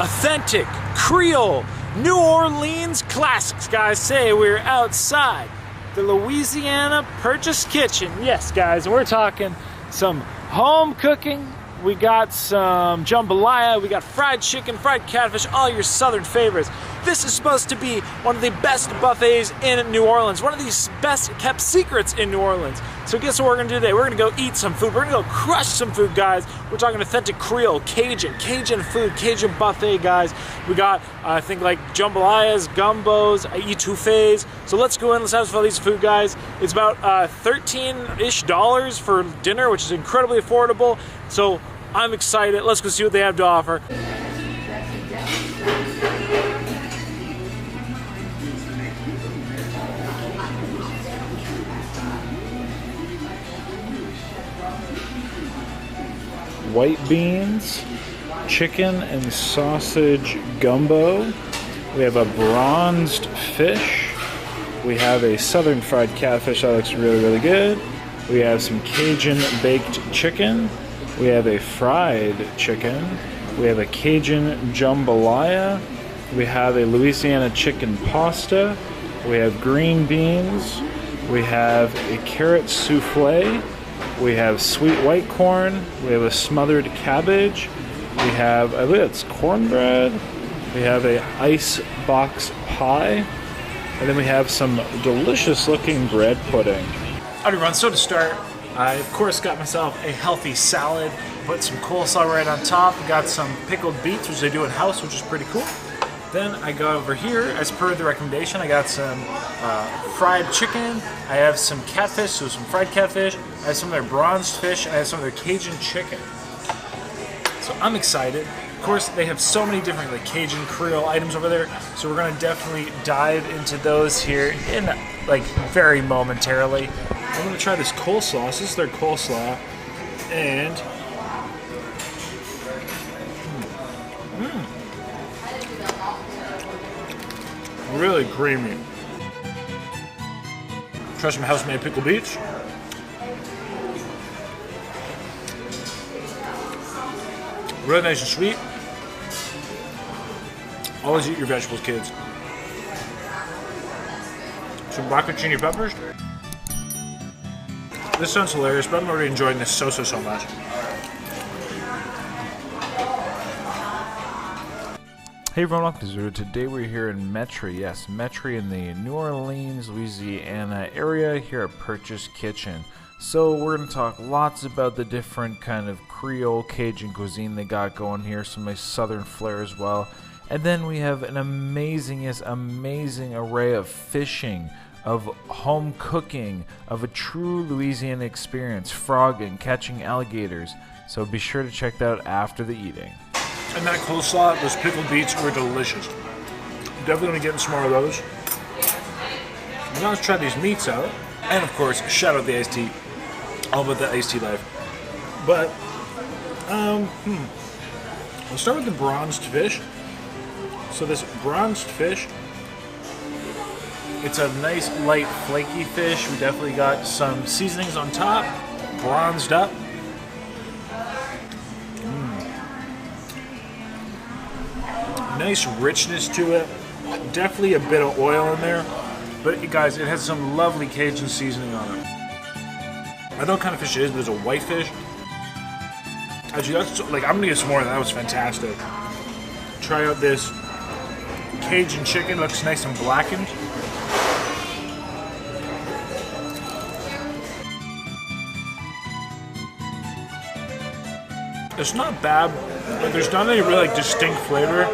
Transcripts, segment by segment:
Authentic, Creole, New Orleans classics, guys. Say we're outside the Louisiana Purchase Kitchen. Yes, guys, we're talking some home cooking. We got some jambalaya, we got fried chicken, fried catfish, all your southern favorites. This is supposed to be one of the best buffets in New Orleans, one of the best kept secrets in New Orleans. So guess what we're gonna do today? We're gonna go eat some food. We're gonna go crush some food, guys. We're talking authentic Creole, Cajun food, Cajun buffet, guys. We got, I think, like jambalayas, gumbos, etouffees. So let's go in, let's have some of these food, guys. It's about $13-ish for dinner, which is incredibly affordable. So I'm excited. Let's go see what they have to offer. White beans, chicken and sausage gumbo. We have a bronzed fish. We have a southern fried catfish that looks really, really good. We have some Cajun baked chicken. We have a fried chicken. We have a Cajun jambalaya. We have a Louisiana chicken pasta. We have green beans. We have a carrot souffle. We have sweet white corn. We have a smothered cabbage. We have, I believe it's cornbread. We have a ice box pie. And then we have some delicious looking bread pudding. Alright everyone, so to start, I of course got myself a healthy salad. Put some coleslaw right on top. Got some pickled beets, which they do in house, which is pretty cool. Then I got over here, as per the recommendation, I got some fried chicken. I have some catfish, so some fried catfish. I have some of their bronzed fish, and I have some of their Cajun chicken. So I'm excited. Of course, they have so many different like Cajun Creole items over there, so we're gonna definitely dive into those here in like very momentarily. I'm gonna try this coleslaw. So this is their coleslaw, and really creamy. Try some house-made pickled beets. Really nice and sweet. Always eat your vegetables, kids. Some brocconcini peppers. This sounds hilarious, but I'm already enjoying this so much. Hey everyone, welcome to Zero. Today we're here in Metry, yes, Metry in the New Orleans, Louisiana area here at Purchase Kitchen. So we're going to talk lots about the different kind of Creole Cajun cuisine they got going here, some nice southern flair as well. And then we have an amazing array of fishing, of home cooking, of a true Louisiana experience, frogging, catching alligators. So be sure to check that out after the eating. And that coleslaw, those pickled beets were delicious. Definitely gonna get some more of those. Now let's try these meats out. And of course, shout out the iced tea. All about the iced tea life. But, let's start with the bronzed fish. So this bronzed fish, it's a nice light flaky fish. We definitely got some seasonings on top, bronzed up. Nice richness to it. Definitely a bit of oil in there. But you guys, it has some lovely Cajun seasoning on it. I don't know what kind of fish it is, but it's a white fish. Actually, that's like, I'm gonna get some more of that. That was fantastic. Try out this Cajun chicken. Looks nice and blackened. It's not bad, but there's not any really like distinct flavor.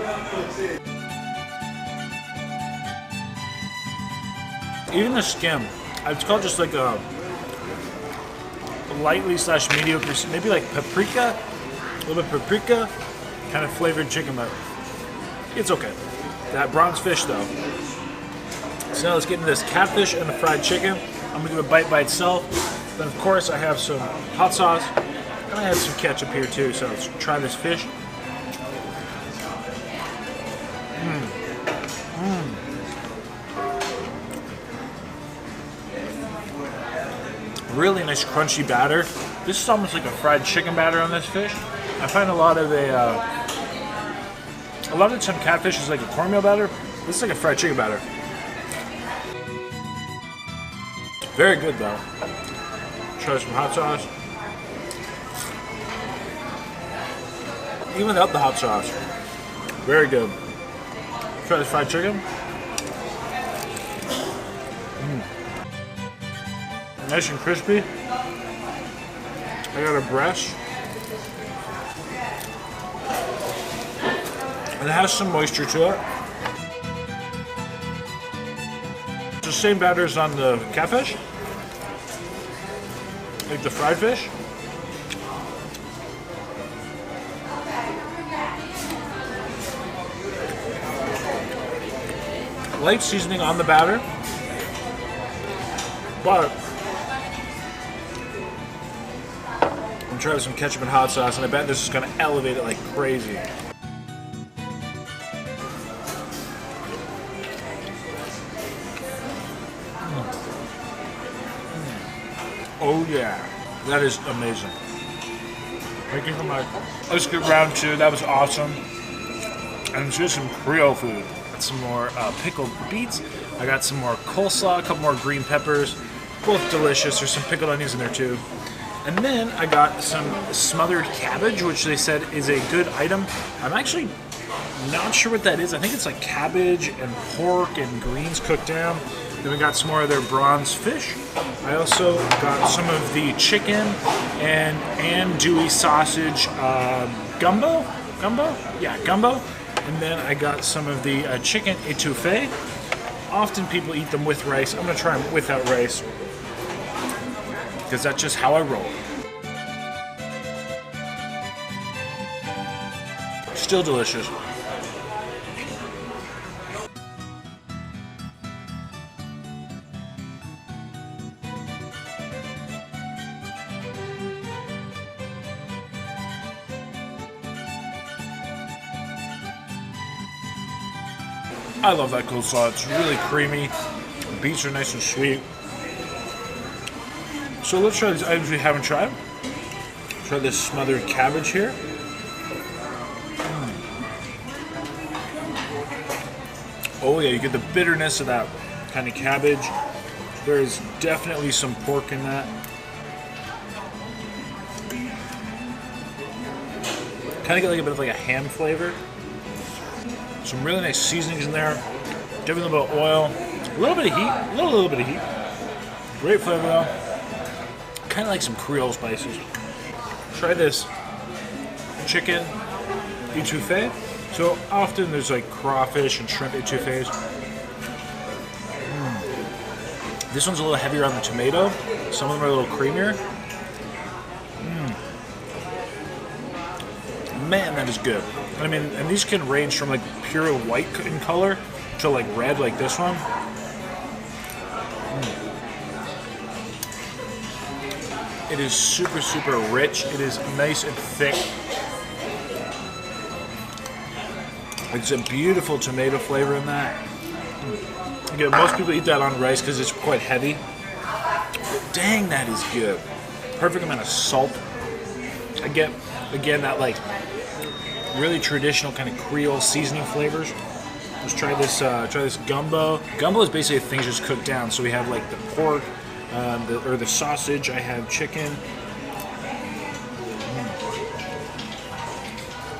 Even the skim, it's called just like a lightly / mediocre, maybe like paprika, a little bit paprika, kind of flavored chicken, but it's okay. That bronze fish though. So now let's get into this catfish and the fried chicken. I'm gonna give it a bite by itself. Then of course I have some hot sauce, and I have some ketchup here too, so let's try this fish. Really nice crunchy batter. This is almost like a fried chicken batter on this fish. I find a lot of A lot of the time catfish is like a cornmeal batter. This is like a fried chicken batter. Very good though. Try some hot sauce. Even without the hot sauce, very good. Try this fried chicken. Nice and crispy. I got a breast. And it has some moisture to it. It's the same batter as on the catfish, like the fried fish. Light seasoning on the batter, but I'm trying some ketchup and hot sauce, and I bet this is going to elevate it like crazy. Oh yeah, that is amazing. Thank you so much. Let's get round two. That was awesome. And just some Creole food. Got some more pickled beets. I got some more coleslaw, a couple more green peppers. Both delicious. There's some pickled onions in there too. And then I got some smothered cabbage, which they said is a good item. I'm actually not sure what that is. I think it's like cabbage and pork and greens cooked down. Then we got some more of their bronze fish. I also got some of the chicken and andouille sausage gumbo? Yeah, gumbo. And then I got some of the chicken etouffee. Often people eat them with rice. I'm going to try them without rice, because that's just how I roll. Still delicious. I love that coleslaw. It's really creamy. The beets are nice and sweet. So let's try these items we haven't tried. Try this smothered cabbage here. Oh yeah, you get the bitterness of that kind of cabbage. There is definitely some pork in that. Kind of get like a bit of like a ham flavor. Some really nice seasonings in there. Definitely a little bit of oil. A little bit of heat. A little bit of heat. Great flavor though. Kind of like some Creole spices. Try this chicken etouffee. So often there's like crawfish and shrimp etouffees. This one's a little heavier on the tomato. Some of them are a little creamier. Man, that is good. I mean, and these can range from like pure white in color to like red, like this one. It is super, super rich. It is nice and thick. It's a beautiful tomato flavor in that. Again, most people eat that on rice because it's quite heavy. But dang, that is good. Perfect amount of salt. I get, again, that like really traditional kind of Creole seasoning flavors. Let's try this gumbo. Gumbo is basically things just cooked down. So we have like the pork, the sausage. I have chicken.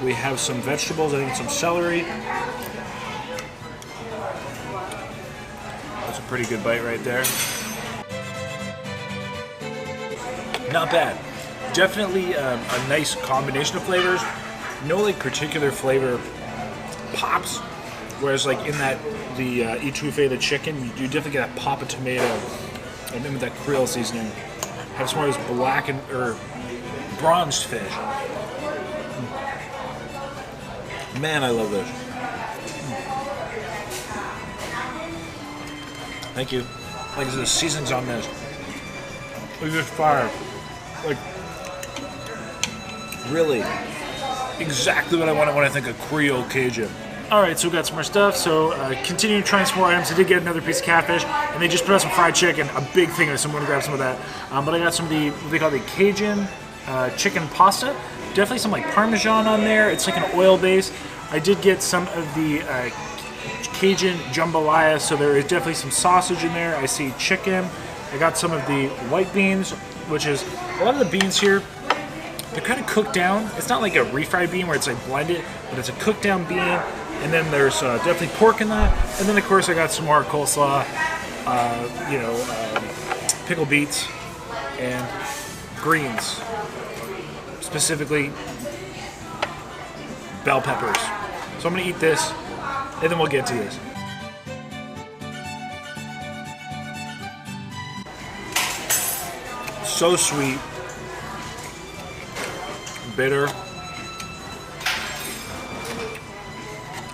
We have some vegetables. I think some celery. That's a pretty good bite right there. Not bad. Definitely a nice combination of flavors. No like particular flavor pops, whereas like in that the etouffee, the chicken, you definitely get that pop of tomato, and then with that Creole seasoning, have some more of this black or bronzed fish. Man, I love this. Thank you. Like the seasonings on this, it's just fire. Like really. Exactly what I want when I think of Creole Cajun. Alright, so we got some more stuff. So continuing trying some more items. I did get another piece of catfish, and they just put out some fried chicken, a big thing of it, so I'm going to grab some of that. But I got some of the, what they call the Cajun chicken pasta. Definitely some like Parmesan on there. It's like an oil base. I did get some of the Cajun jambalayas, so there is definitely some sausage in there. I see chicken. I got some of the white beans, which is a lot of the beans here. They're kind of cooked down. It's not like a refried bean where it's like blended, but it's a cooked down bean. And then there's definitely pork in that. And then of course I got some more coleslaw, pickled beets, and greens, specifically bell peppers. So I'm gonna eat this, and then we'll get to this. So sweet, bitter,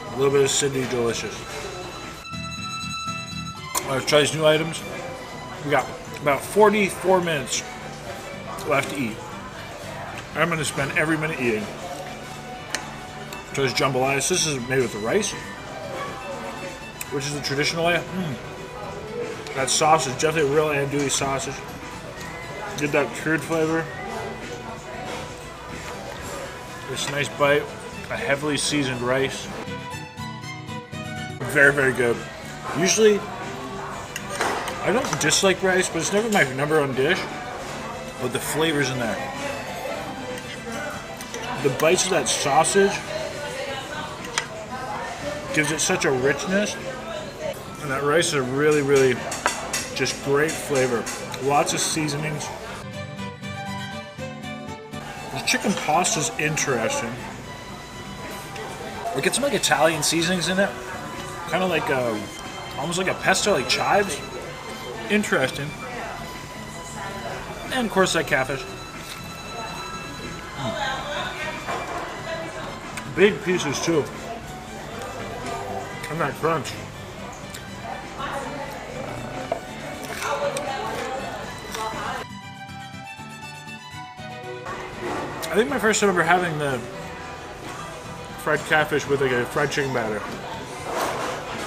a little bit of acidity, delicious. Let's try these new items. We got about 44 minutes left to eat. I'm going to spend every minute eating. Try this jambalayas. This is made with the rice, which is the traditional way. That sausage, definitely a real andouille sausage. Get that cured flavor. This nice bite, a heavily seasoned rice. Very, very good. Usually, I don't dislike rice, but it's never my number one dish. But the flavor's in there. The bites of that sausage gives it such a richness. And that rice is a really, really just great flavor. Lots of seasonings. The chicken pasta is interesting. It gets some like Italian seasonings in it. Kind of like almost like a pesto, like chives. Interesting. And of course that catfish. Big pieces too. And that crunch. I think my first time ever having the fried catfish with like a fried chicken batter.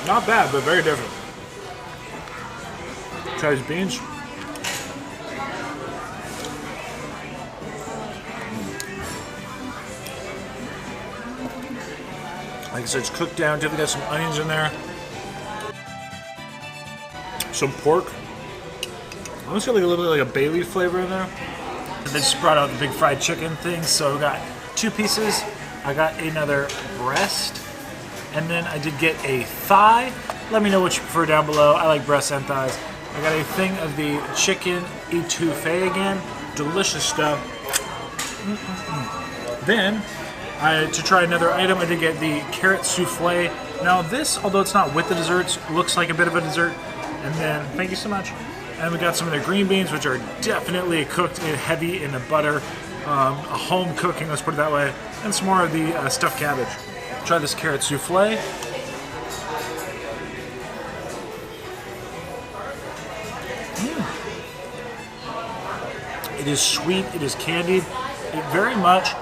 Not bad, but very different. Try these beans. Like I said, it's cooked down. Definitely got some onions in there. Some pork. Almost got like a little bit like a bay leaf flavor in there. And they just brought out the big fried chicken thing. So we got 2 pieces. I got another breast. And then I did get a thigh. Let me know what you prefer down below. I like breasts and thighs. I got a thing of the chicken etouffee again. Delicious stuff. Then, to try another item, I did get the carrot souffle. Now this, although it's not with the desserts, looks like a bit of a dessert. And then, thank you so much. And we got some of the green beans, which are definitely cooked heavy in the butter. A home cooking, let's put it that way. And some more of the stuffed cabbage. Try this carrot souffle. It is sweet, it is candied. It very much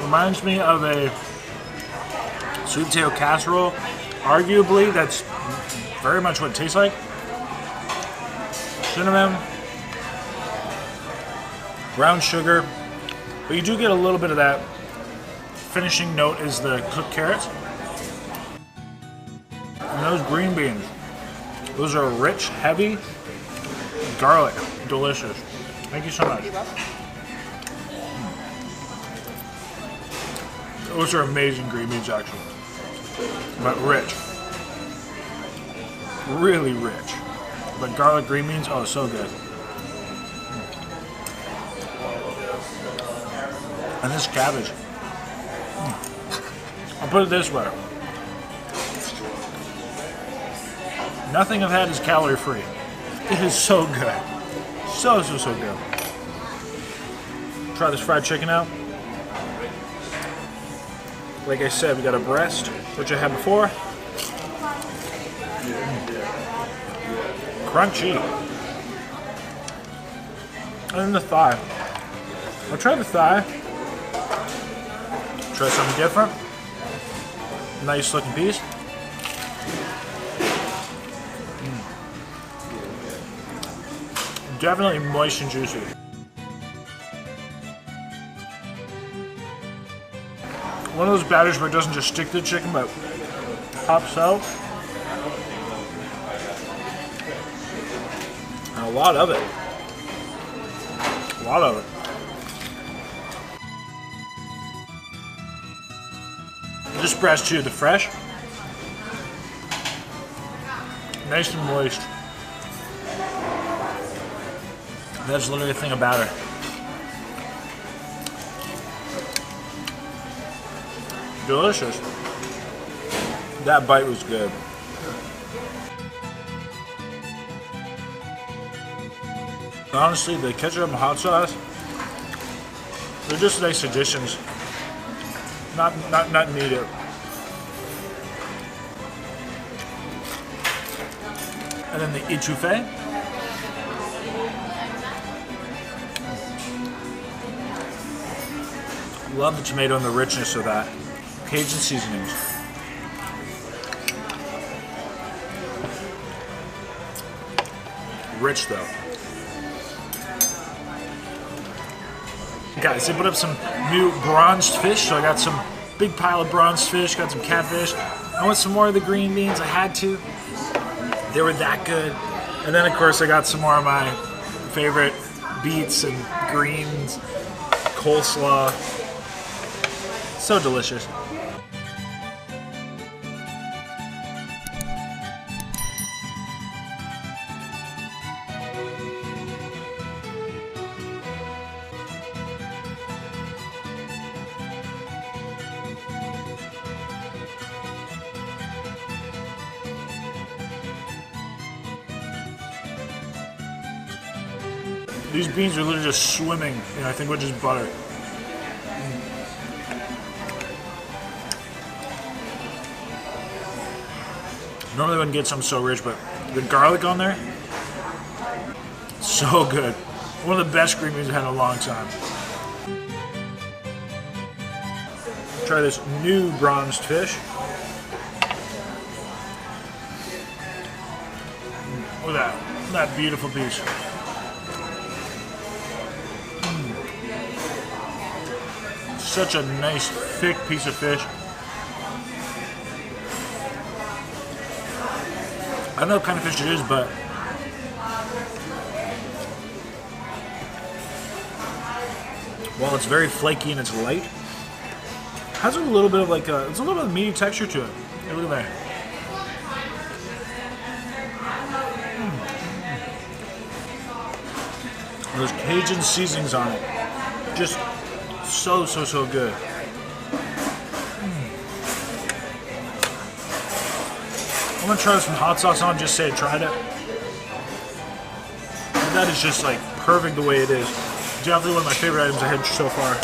reminds me of a sweet potato casserole. Arguably, that's very much what it tastes like. Cinnamon, brown sugar, but you do get a little bit of that finishing note is the cooked carrots. And those green beans, those are rich, heavy, garlic, delicious. Thank you so much. Those are amazing green beans actually, but rich. Really rich. But garlic green beans, oh, so good. And this cabbage. I'll put it this way. Nothing I've had is calorie free. It is so good. So good. Try this fried chicken out. Like I said, we got a breast, which I had before. Crunchy. And then the thigh. I'll try the thigh. Try something different. Nice looking piece. Definitely moist and juicy. One of those batters where it doesn't just stick to the chicken, but pops out. And a lot of it. A lot of it. This breast too, the fresh. Nice and moist. That's literally the thing about her. Delicious. That bite was good. Honestly, the ketchup and hot sauce, they're just nice additions. Not needed. And then the etouffee. Love the tomato and the richness of that. Cajun seasonings. Rich though. Guys, they put up some new bronzed fish, so I got some big pile of bronzed fish, got some catfish. I want some more of the green beans, I had to. They were that good. And then of course I got some more of my favorite beets and greens, coleslaw. So delicious. These beans are literally just swimming in, I think, with just butter. Normally I wouldn't get something so rich, but the garlic on there, so good. One of the best green beans I've had in a long time. Try this new bronzed fish. Look at that beautiful piece. Such a nice, thick piece of fish. I don't know what kind of fish it is, but while it's very flaky and it's light, has a little bit of like a, it's a little bit of meaty texture to it. Hey, look at that. Those Cajun seasonings on it, just so good. I'm gonna try some hot sauce on, just say I tried it. And that is just like perfect the way it is. Definitely one of my favorite items I had so far.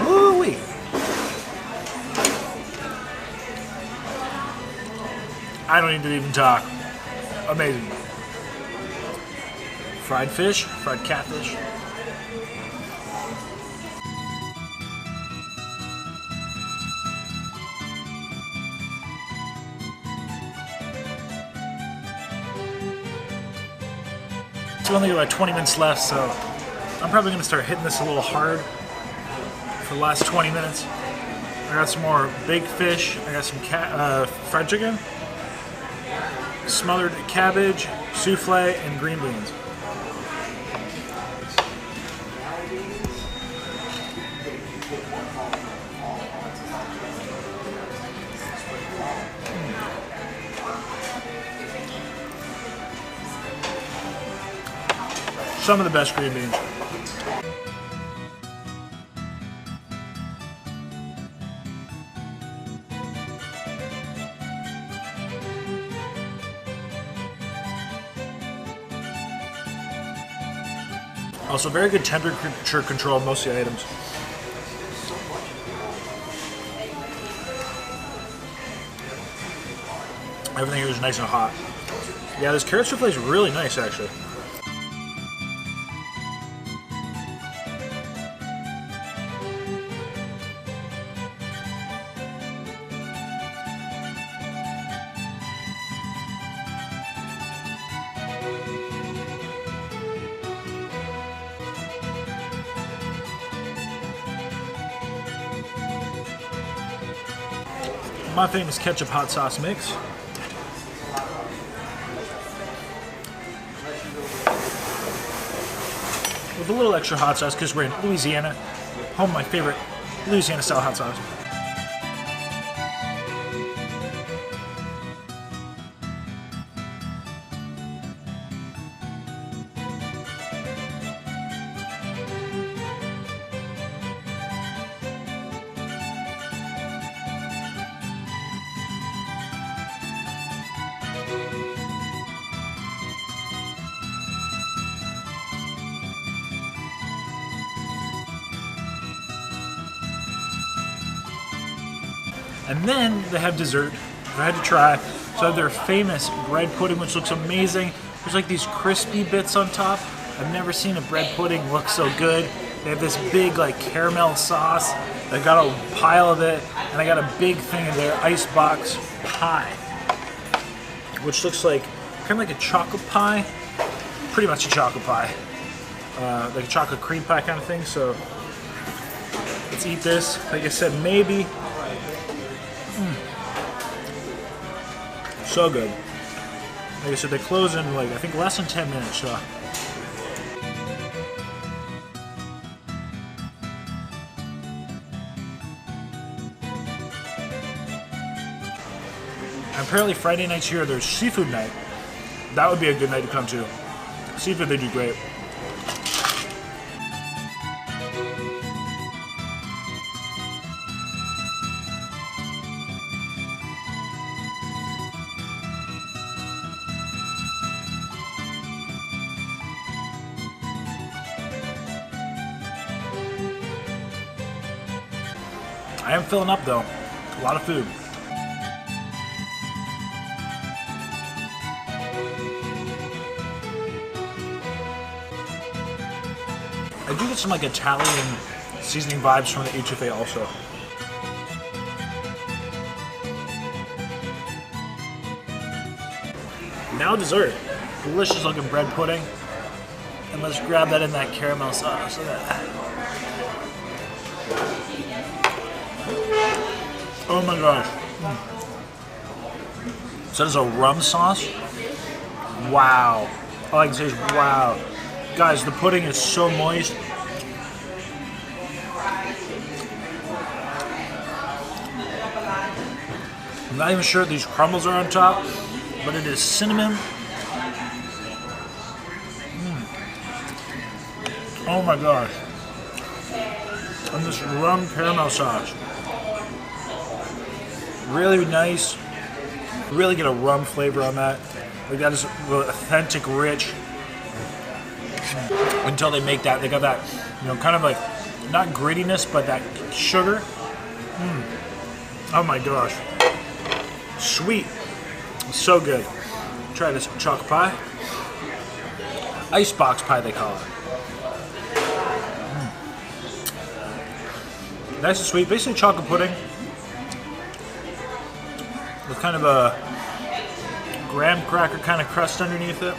Woo-wee. I don't need to even talk. Amazing. Fried fish, fried catfish. It's only about 20 minutes left, so I'm probably going to start hitting this a little hard for the last 20 minutes. I got some more baked fish. I got some fried chicken, smothered cabbage, souffle, and green beans. Some of the best green beans. Also, very good temperature control of most of the items. Everything here is nice and hot. Yeah, this carrot souffle is really nice, actually. my famous ketchup hot sauce mix. With a little extra hot sauce because we're in Louisiana, home of my favorite Louisiana style hot sauce. And then they have dessert, I had to try. So I have their famous bread pudding, which looks amazing. There's like these crispy bits on top. I've never seen a bread pudding look so good. They have this big like caramel sauce. I got a pile of it, and I got a big thing of their icebox pie, which looks like kind of like a chocolate pie. Pretty much a chocolate pie. Like a chocolate cream pie kind of thing. So let's eat this. Like I said, maybe. So good. Like I said, they close in like I think less than 10 minutes. So. And apparently Friday nights here there's seafood night. That would be a good night to come to. Seafood, they do great. I am filling up though. A lot of food. I do get some like Italian seasoning vibes from the etouffee also. Now dessert. Delicious looking bread pudding. And let's grab that in that caramel sauce. Look at that. Oh my gosh. So this is a rum sauce. Wow. All I can say is wow. Guys, the pudding is so moist. I'm not even sure if these crumbles are on top, but it is cinnamon. Oh my gosh. And this rum caramel sauce. Really nice. Really get a rum flavor on that. Like that is really authentic, rich. Until they make that, they got that, you know, kind of like not grittiness, but that sugar. Oh my gosh. Sweet. So good. Try this chocolate pie. Icebox pie, they call it. Nice and sweet. Basically chocolate pudding with kind of a graham cracker kind of crust underneath it.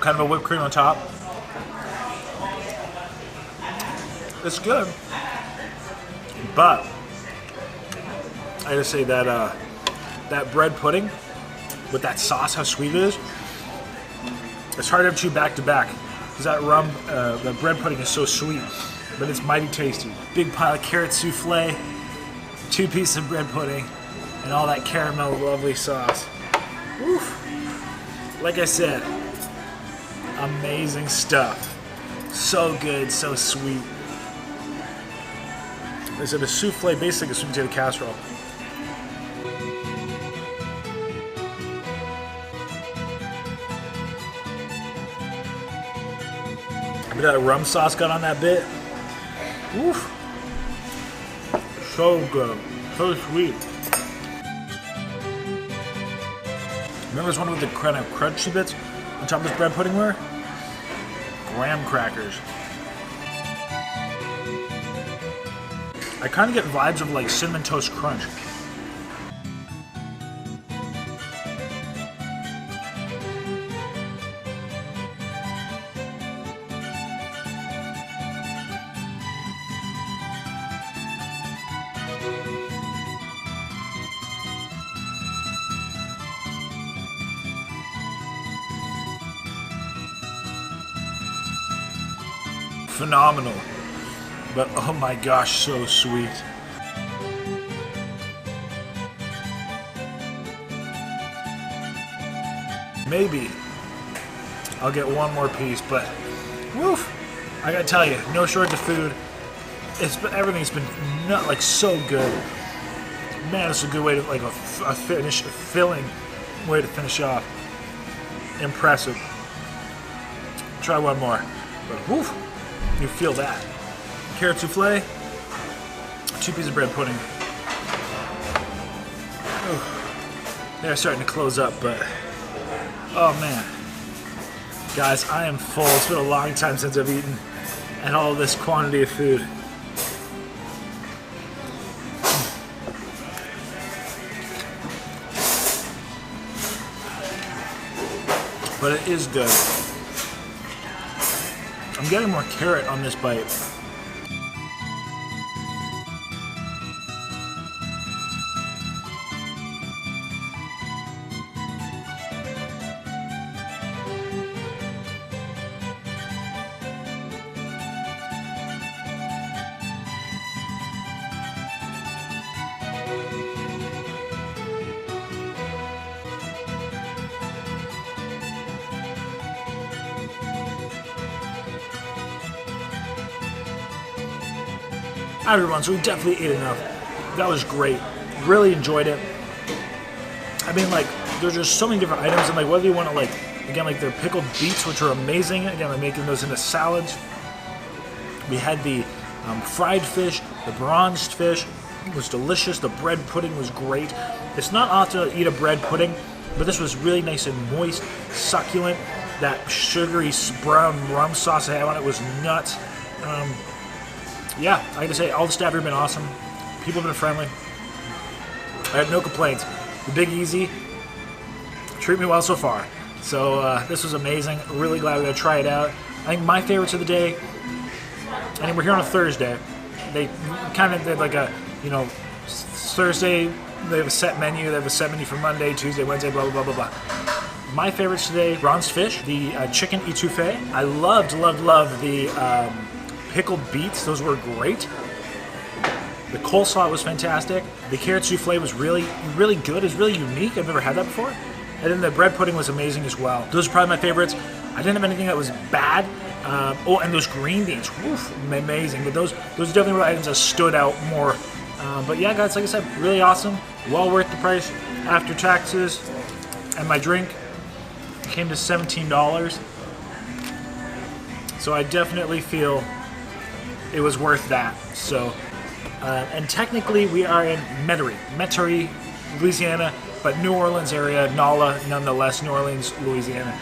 Kind of a whipped cream on top. It's good. But I gotta say that that bread pudding with that sauce, how sweet it is, it's hard to have two back to back because that rum, the bread pudding is so sweet, but it's mighty tasty. Big pile of carrot souffle, 2 pieces of bread pudding, and all that caramel lovely sauce. Woof. Like I said, amazing stuff. So good, so sweet. Is it a souffle, basically a sweet potato casserole? That rum sauce got on that bit. Woof. So good. So sweet. Remember this one with the kind of crunchy bits on top of this bread pudding were? Graham crackers. I kind of get vibes of like Cinnamon Toast Crunch. phenomenal. But oh my gosh, so sweet. Maybe I'll get one more piece, but woof! I gotta tell you, no shortage of food. Everything's been so good. Man, this is a good way to a filling way to finish off. Impressive. Try one more, but woof! You feel that. Carrot souffle, 2 pieces of bread pudding. Ooh. They're starting to close up, but oh man. Guys, I am full. It's been a long time since I've eaten and all this quantity of food. But it is good. I'm getting more carrot on this bite. Alright everyone, so we definitely ate enough. That was great. Really enjoyed it. I mean, there's just so many different items, and whether you want to again, their pickled beets, which are amazing. Again, I'm making those into salads. We had the fried fish, the bronzed fish. It was delicious. The bread pudding was great. It's not often to eat a bread pudding, but this was really nice and moist, succulent. That sugary brown rum sauce I had on it was nuts. Yeah, I gotta say, all the staff here have been awesome. People have been friendly. I had no complaints. The Big Easy treat me well so far. So this was amazing. Really glad we got to try it out. I think my favorites of the day, and we're here on a Thursday. They kind of did Thursday, they have a set menu. They have a set menu for Monday, Tuesday, Wednesday, blah, blah, blah, blah, blah. My favorites today, bronzed fish, the chicken etouffee. I loved the pickled beets. Those were great. The coleslaw was fantastic. The carrot souffle was really good. It was really unique. I've never had that before. And then the bread pudding was amazing as well. Those are probably my favorites. I didn't have anything that was bad. And those green beans, woof, amazing. But those definitely were items that stood out more. But yeah, guys, like I said, really awesome. Well worth the price after taxes. And my drink came to $17. So I definitely feel it was worth that. So, and technically we are in Metairie, Louisiana, but New Orleans area, Nola, nonetheless, New Orleans, Louisiana.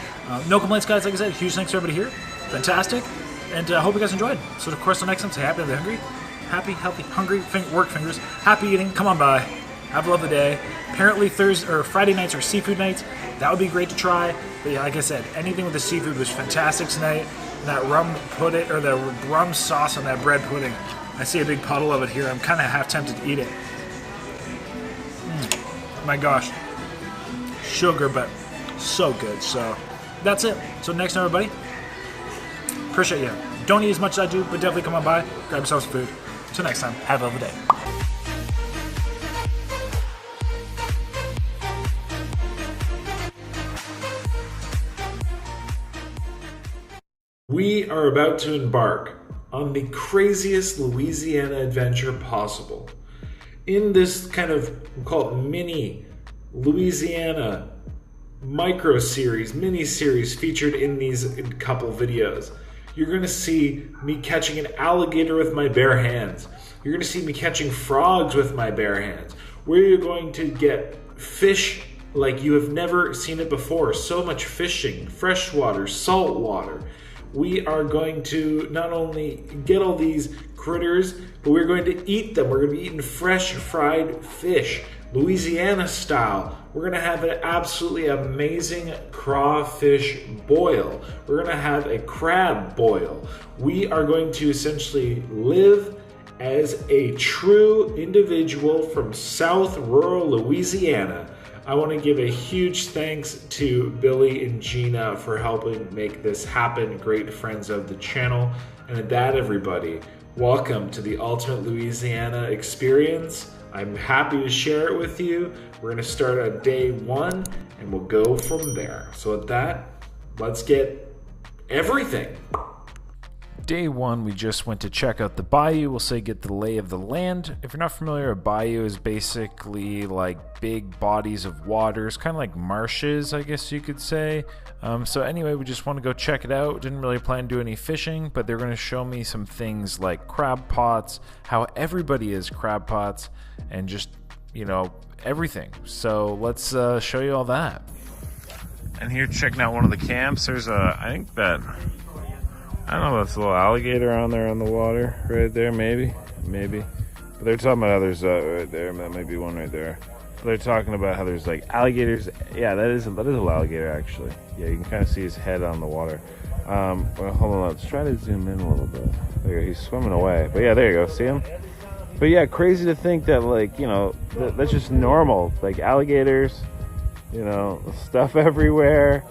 No complaints, guys. Like I said, huge thanks to everybody here. Fantastic. And I hope you guys enjoyed. So, of course, the next time, say happy, hungry. Happy, healthy, hungry, work fingers. Happy eating. Come on by. Have a lovely day. Apparently, Thursday or Friday nights are seafood nights. That would be great to try. But yeah, like I said, anything with the seafood was fantastic tonight. And that rum pudding, or the rum sauce on that bread pudding. I see a big puddle of it here. I'm kind of half tempted to eat it. My gosh. Sugar, but so good. So that's it. So next time, everybody, appreciate you. Don't eat as much as I do, but definitely come on by, grab yourself some food. Till next time, have a lovely day. We are about to embark on the craziest Louisiana adventure possible. In this kind of, we'll call it mini Louisiana mini-series featured in these couple videos. You're going to see me catching an alligator with my bare hands. You're going to see me catching frogs with my bare hands. We're going to get fish like you have never seen it before. So much fishing, freshwater, saltwater. We are going to not only get all these critters, but we're going to eat them. We're going to be eating fresh fried fish, Louisiana style. We're going to have an absolutely amazing crawfish boil. We're going to have a crab boil. We are going to essentially live as a true individual from South rural Louisiana I want to give a huge thanks to Billy and Gina for helping make this happen, great friends of the channel. And with that, everybody, welcome to the Ultimate Louisiana experience. I'm happy to share it with you. We're going to start on day 1 and we'll go from there. So with that, let's get everything. Day 1, we just went to check out the bayou. We'll say get the lay of the land. If you're not familiar, a bayou is basically like big bodies of water. It's kind of like marshes, I guess you could say. So anyway, we just want to go check it out. Didn't really plan to do any fishing, but they're going to show me some things like crab pots, how everybody is crab pots, and just, you know, everything. So let's show you all that. And here, checking out one of the camps, there's I think that, I don't know, that's a little alligator on there on the water right there, maybe. But they're talking about how there's right there, that might be one right there. But they're talking about how there's like alligators. Yeah, that is an alligator actually. Yeah, you can kind of see his head on the water. Well, hold on, let's try to zoom in a little bit. There you go, he's swimming away. But yeah, there you go, see him? But yeah, crazy to think that, like, you know, that's just normal. Like alligators, you know, stuff everywhere.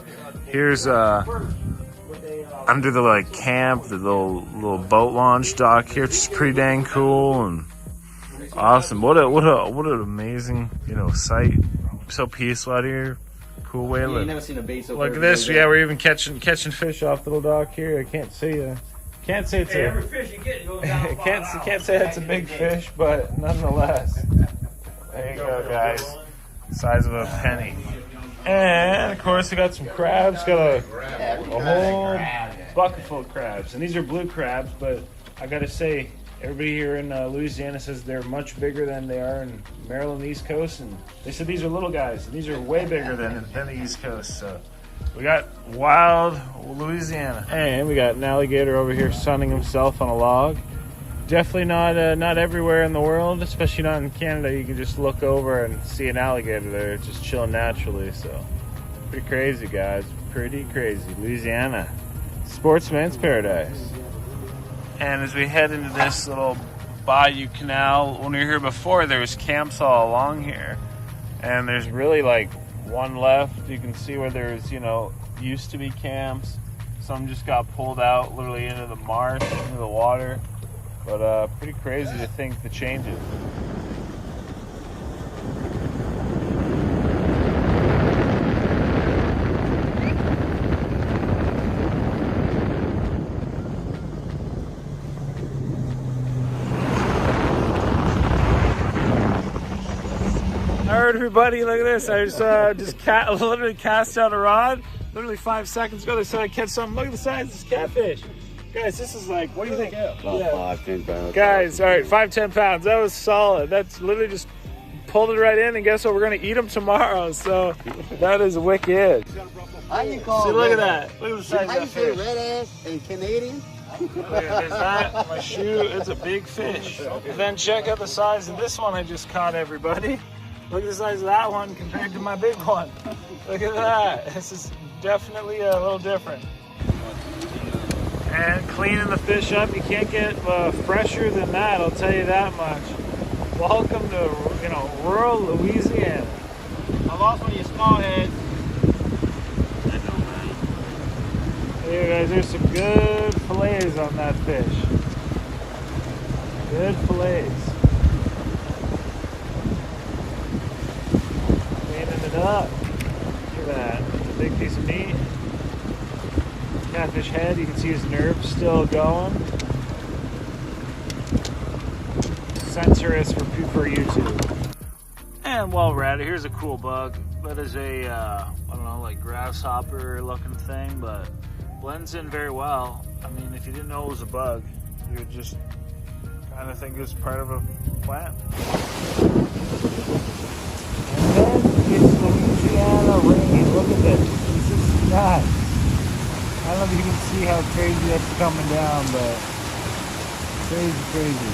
Here's under the like camp, the little boat launch dock here. It's pretty dang cool and awesome. What an amazing, you know, sight. So peaceful out here. Cool way to live. Never seen a bait so Look at this. Yeah, we're even catching fish off the little dock here. I can't see can't say it's every fish you get goes down. can't say it's a big fish, but nonetheless. There you go, guys. Size of a penny. And of course we got some crabs. Got a whole bucket full of crabs, and these are blue crabs. But I gotta say, everybody here in Louisiana says they're much bigger than they are in Maryland, the East Coast, and they said these are little guys. And these are way bigger than the East Coast. So we got wild Louisiana, and we got an alligator over here sunning himself on a log. Definitely not everywhere in the world, especially not in Canada. You can just look over and see an alligator there just chilling naturally. So pretty crazy, guys. Pretty crazy. Louisiana, sportsman's paradise. And as we head into this little bayou canal, when we were here before, there was camps all along here, and there's really like one left. You can see where there's, you know, used to be camps. Some just got pulled out literally into the marsh, into the water. But pretty crazy to think the changes. Alright, everybody, look at this. I just literally cast out a rod. Literally 5 seconds ago, they said I'd catch something. Look at the size of this catfish. Guys, this is like, what do you think? About 5-10 pounds. Guys, all right, 5-10 pounds. That was solid. That's literally just pulled it right in, and guess what? We're gonna eat them tomorrow. So that is wicked. How you call? See, look at that. Look at the size How of you that say fish. red ass in Canadian? Look at there's that. My shoe. It's a big fish. And then check out the size of this one I just caught, everybody. Look at the size of that one compared to my big one. Look at that. This is definitely a little different. And cleaning the fish up, you can't get fresher than that, I'll tell you that much. Welcome to, you know, rural Louisiana. I lost one of your small heads. Here guys, there's some good fillets on that fish. Good fillets. Cleaning it up. Look at that. It's a big piece of meat. Catfish head, you can see his nerves still going. Censor us for YouTube. And while we're at it, here's a cool bug. That is a, I don't know, like grasshopper looking thing, but blends in very well. I mean, if you didn't know it was a bug, you would just kind of think it was part of a plant. And then it's Louisiana rain. Look at this. This is nuts. I don't know if you can see how crazy that's coming down, but crazy.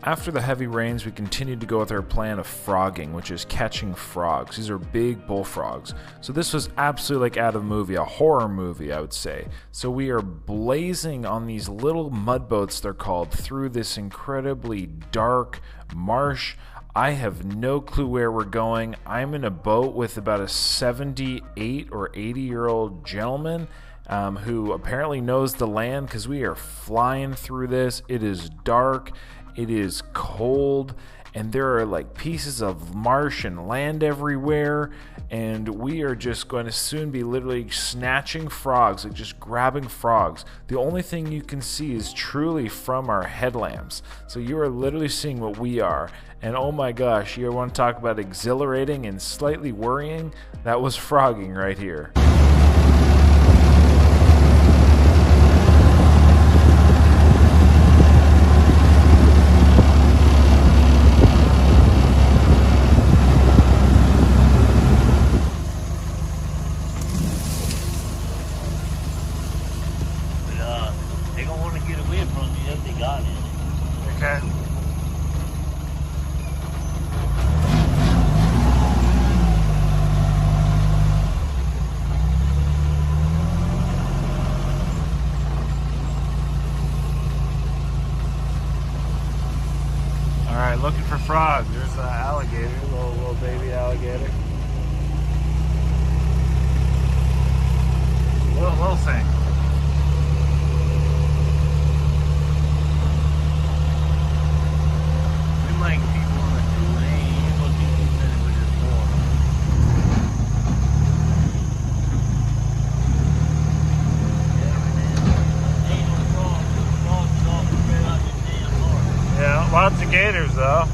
After the heavy rains, we continued to go with our plan of frogging, which is catching frogs. These are big bullfrogs. So this was absolutely like out of a movie, a horror movie, I would say. So we are blazing on these little mud boats, they're called, through this incredibly dark marsh. I have no clue where we're going. I'm in a boat with about a 78 or 80-year-old gentleman who apparently knows the land, because we are flying through this. It is dark, it is cold, and there are like pieces of marsh and land everywhere, and we are just going to soon be literally snatching frogs, like just grabbing frogs. The only thing you can see is truly from our headlamps, so you are literally seeing what we are. And oh my gosh, you want to talk about exhilarating and slightly worrying? That was frogging right here. They're gonna want to get away from you if they got it. Okay. All right, looking for frogs. There's an alligator, little baby alligator. Little thing. We like people on the lane. What people said with this water. Ain't no frogs. Frogs all spread out this damn water. Yeah, lots of gators though.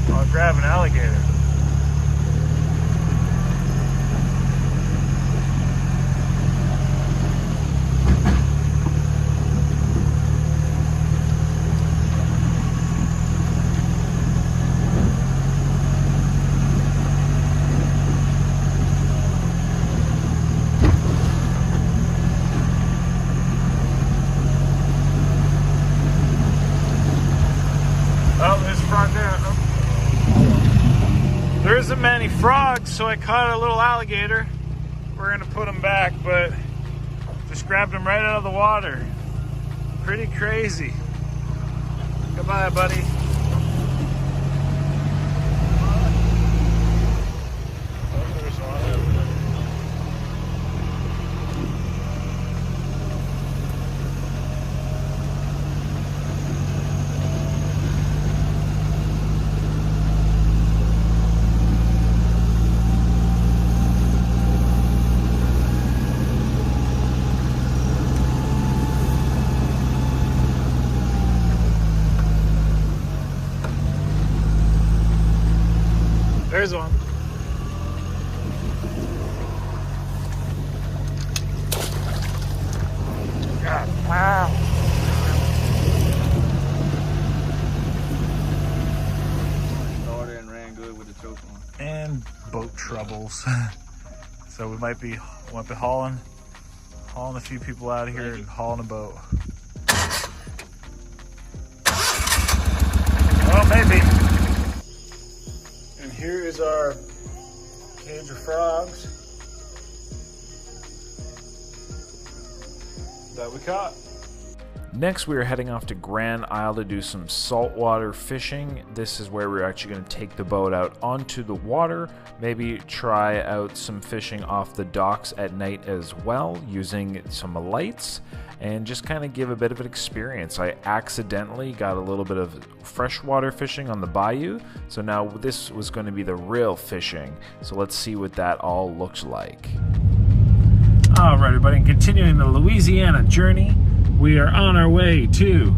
I'll grab an alligator. Oh, there's a frog there. Oh. There isn't many frogs, so I caught a little alligator. We're gonna put him back, but just grabbed him right out of the water. Pretty crazy. Goodbye, buddy. Oh, there's one. There's one. God, wow. Started and ran good with the choke on. And boat troubles. So we might be hauling a few people out of here and hauling a boat. Well, maybe. And here is our cage of frogs that we caught. Next, we are heading off to Grand Isle to do some saltwater fishing. This is where we're actually going to take the boat out onto the water, maybe try out some fishing off the docks at night as well, using some lights, and just kind of give a bit of an experience. I accidentally got a little bit of freshwater fishing on the bayou, so now this was going to be the real fishing. So let's see what that all looks like. All right, everybody, continuing the Louisiana journey, we are on our way to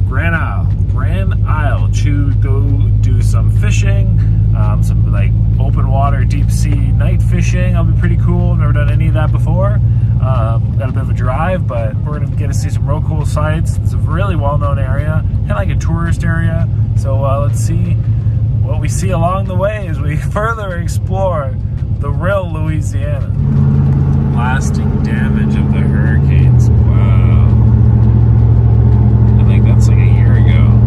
Grand Isle to go do some fishing, some like open water, deep sea night fishing. That'll be pretty cool. Never done any of that before. Got a bit of a drive, but we're gonna get to see some real cool sights. It's a really well-known area, kind of like a tourist area. So let's see what we see along the way as we further explore the real Louisiana. Lasting damage of the hurricanes. Wow. I think that's like a year ago.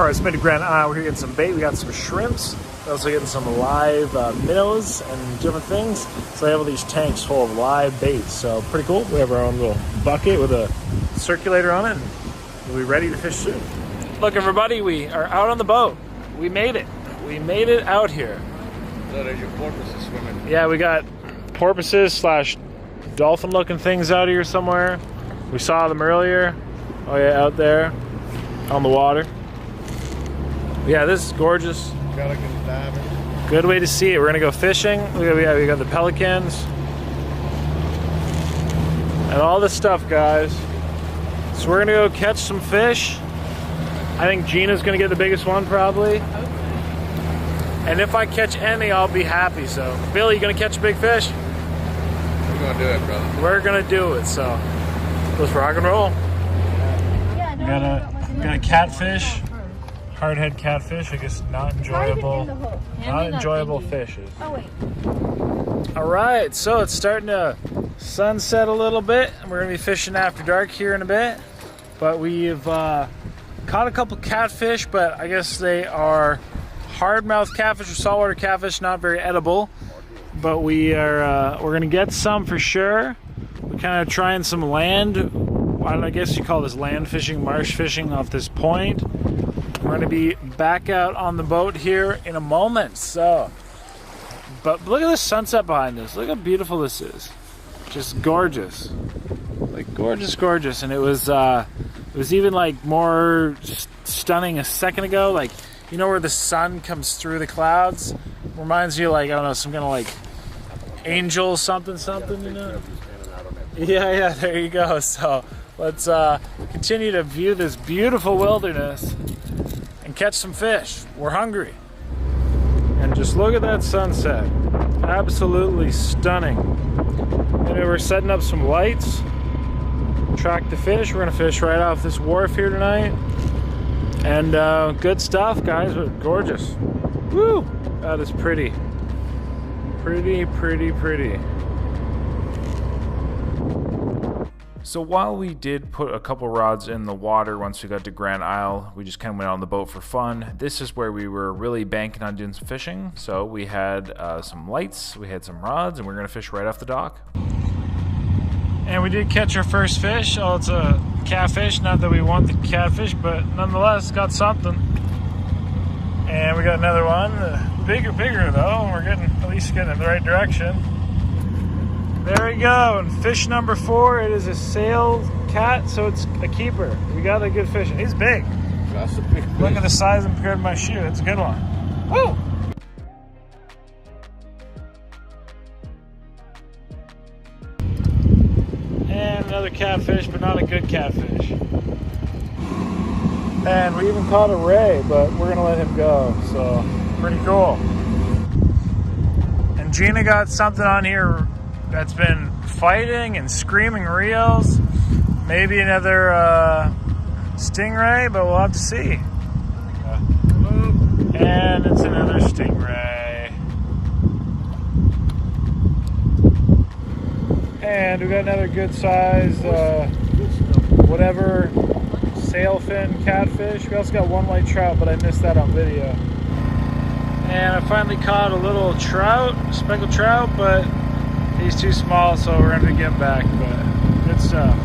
All right, so made a Grand Isle. We're here getting some bait. We got some shrimps. We're also getting some live minnows and different things. So they have all these tanks full of live bait. So pretty cool. We have our own little bucket with a circulator on it. We'll be ready to fish soon. Look, everybody, we are out on the boat. We made it. We made it out here. There's your porpoises swimming. Yeah, we got porpoises slash dolphin looking things out here somewhere. We saw them earlier. Oh yeah, out there on the water. Yeah, this is gorgeous. Gotta get diving. Good way to see it. We're gonna go fishing. We got the pelicans and all this stuff, guys. So we're gonna go catch some fish. I think Gina's gonna get the biggest one probably. And if I catch any, I'll be happy. So, Billy, you gonna catch a big fish? We're gonna do it, brother. We're gonna do it. So, let's rock and roll. We got a catfish, hardhead catfish. I guess not enjoyable fishes. Oh wait. All right, so it's starting to sunset a little bit, and we're gonna be fishing after dark here in a bit. But we've caught a couple catfish, but I guess they are hard-mouthed catfish or saltwater catfish, not very edible. But we're gonna get some for sure. We're kind of trying some land. I guess you call this land fishing, marsh fishing off this point. We're gonna be back out on the boat here in a moment. So, but look at the sunset behind us. Look how beautiful this is. Just gorgeous, like gorgeous, gorgeous. And it was even like more stunning a second ago. Like, you know where the sun comes through the clouds? Reminds you, like, I don't know, some kind of like angel something, you know? Yeah, there you go. So let's continue to view this beautiful wilderness and catch some fish. We're hungry. And just look at that sunset. Absolutely stunning. And we're setting up some lights. Track the fish. We're gonna fish right off this wharf here tonight. And good stuff, guys, but gorgeous. Woo! That is pretty. Pretty, pretty, pretty. So while we did put a couple rods in the water once we got to Grand Isle, we just kind of went on the boat for fun. This is where we were really banking on doing some fishing. So we had some lights, we had some rods, and we're gonna fish right off the dock. And we did catch our first fish. Oh, it's a catfish. Not that we want the catfish, but nonetheless, got something. And we got another one. Bigger though. We're at least getting in the right direction. There we go. And fish number 4. It is a sailed cat, so it's a keeper. We got a good fish. And he's big. That's a big fish. Look at the size compared to my shoe. That's a good one. Woo! And another catfish, but not a good catfish. And we even caught a ray, but we're gonna let him go. So pretty cool. And Gina got something on here that's been fighting and screaming reels. Maybe another stingray, but we'll have to see. And it's another stingray. And we got another good size, whatever, sailfin catfish. We also got one white trout, but I missed that on video. And I finally caught a little trout, speckled trout, but he's too small, so we're gonna get him back, but good stuff.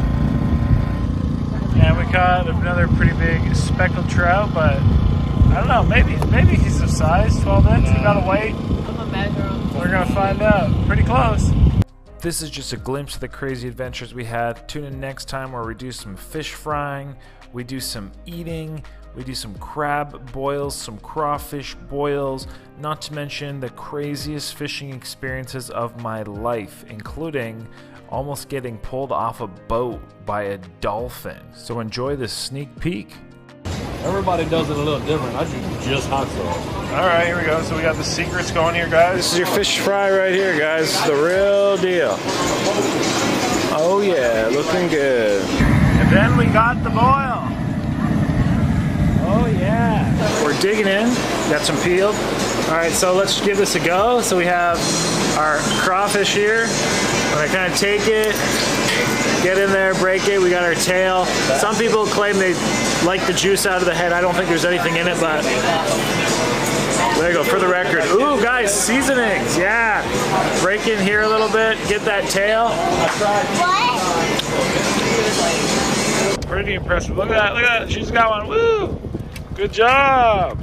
And we caught another pretty big speckled trout, but I don't know, maybe he's of size, 12 inch, we gotta wait. I'm gonna measure him. We're gonna find out, pretty close. This is just a glimpse of the crazy adventures we had. Tune in next time where we do some fish frying, we do some eating, we do some crab boils, some crawfish boils, not to mention the craziest fishing experiences of my life, including almost getting pulled off a boat by a dolphin. So enjoy this sneak peek. Everybody does it a little different. I do just hot sauce. All right, here we go. So we got the secrets going here, guys. This is your fish fry right here, guys. The real deal. Oh yeah, looking good. And then we got the boil. Oh yeah. We're digging in. Got some peeled. All right, so let's give this a go. So we have our crawfish here. When I kind of take it, get in there, break it, we got our tail. Some people claim they like the juice out of the head. I don't think there's anything in it, but there you go, for the record. Ooh, guys, seasonings, yeah. Break in here a little bit, get that tail. What? Pretty impressive. Look at that, she's got one, woo! Good job.